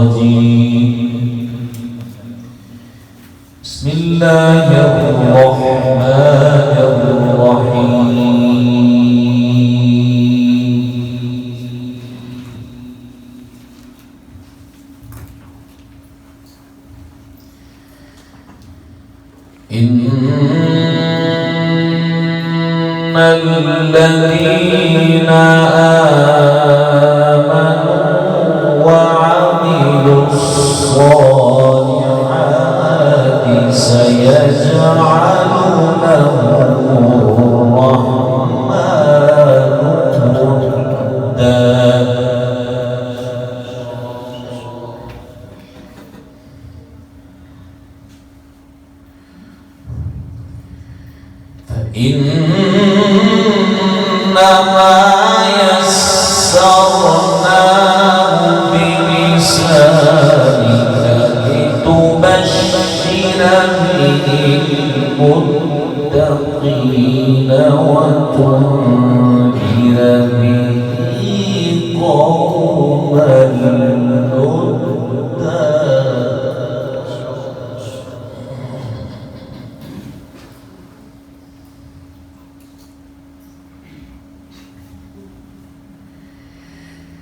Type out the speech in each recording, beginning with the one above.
الرجيم. بسم الله الرحمن الرحيم. إن الذين آمنوا وعملوا الصالحات سيجعل لهم الرحمن ودا. إنما يسرناه بلسانك لتبشر به المتقين وتنذر به قوما لدا.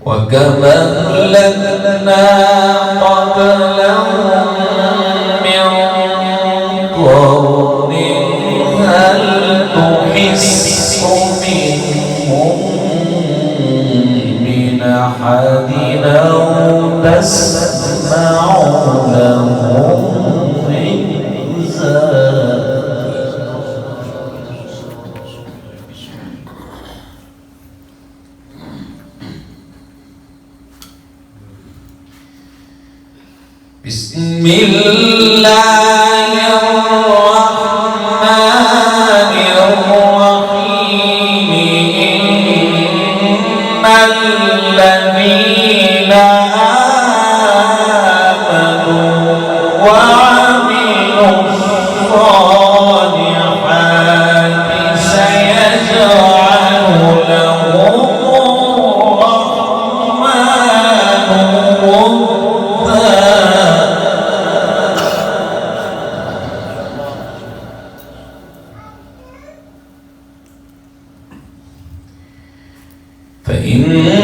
وكما أهلكنا قبلهم من قرن هل تحس منهم من أحد أو تسمع لهم ركزا. بسم الله الرحمن الرحيم. إن الذين آمنوا وعملوا الصالحات سيجعل لهم الرحمن ودا.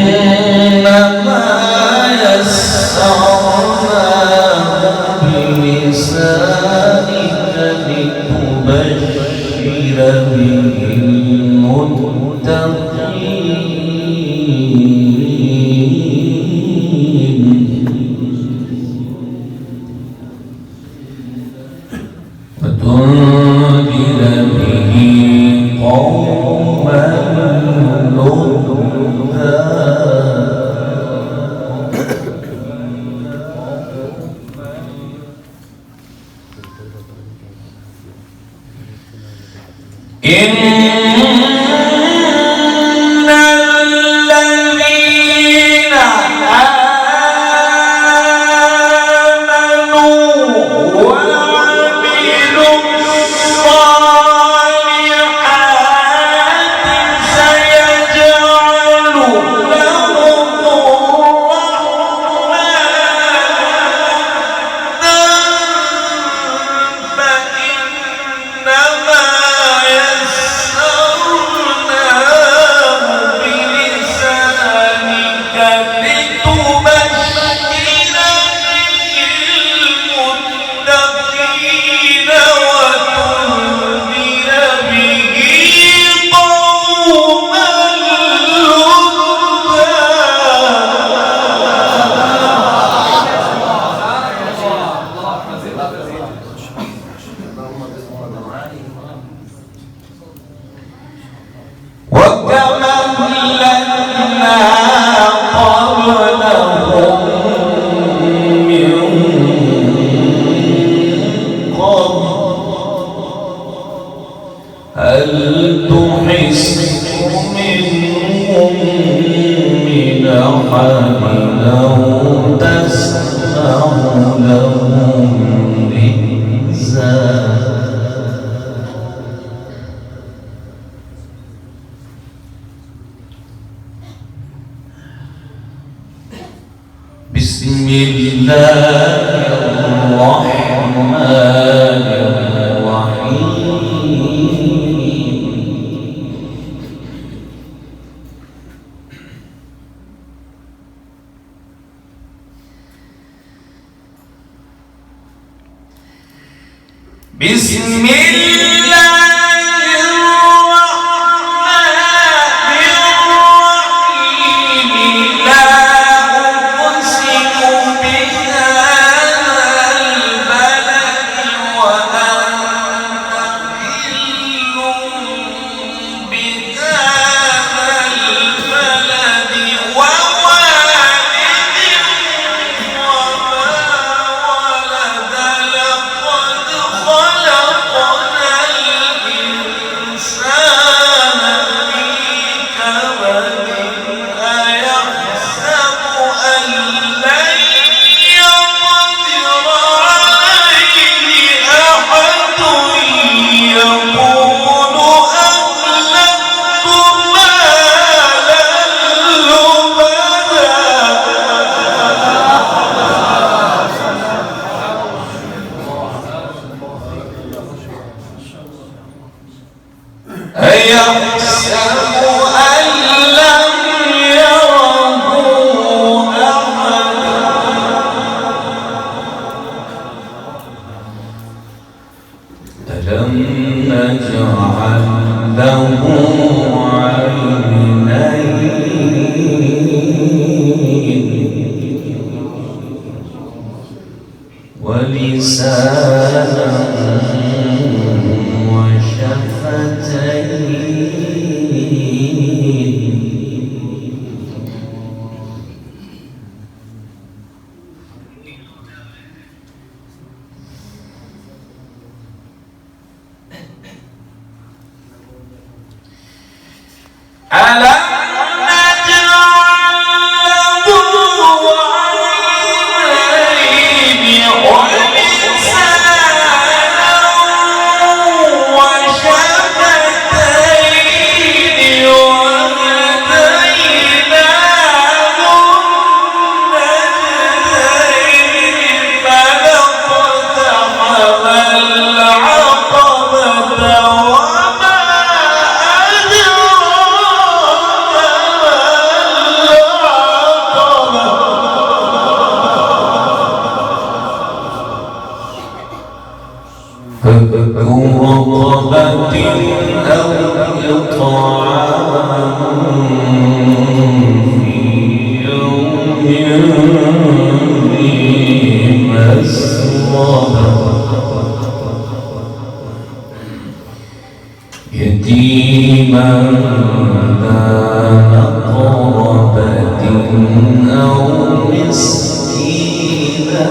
فإنما يسرناه بلسانك لتبشر به المتقين وتنذر به قوما لدا. إن الذين آمنوا وعملوا الصالحات سيجعل لهم الرحمن. فإنما بسم الله ألم نجعل له عينين ولسانا وشفتين ألم نجعل له عينين ولسانا وشفتين وهديناه النجدين فلاقتحم العقبة فك رقبة أو إطعام في يوم ذي مسغبة يتيما ذا مقربة أو مسكينا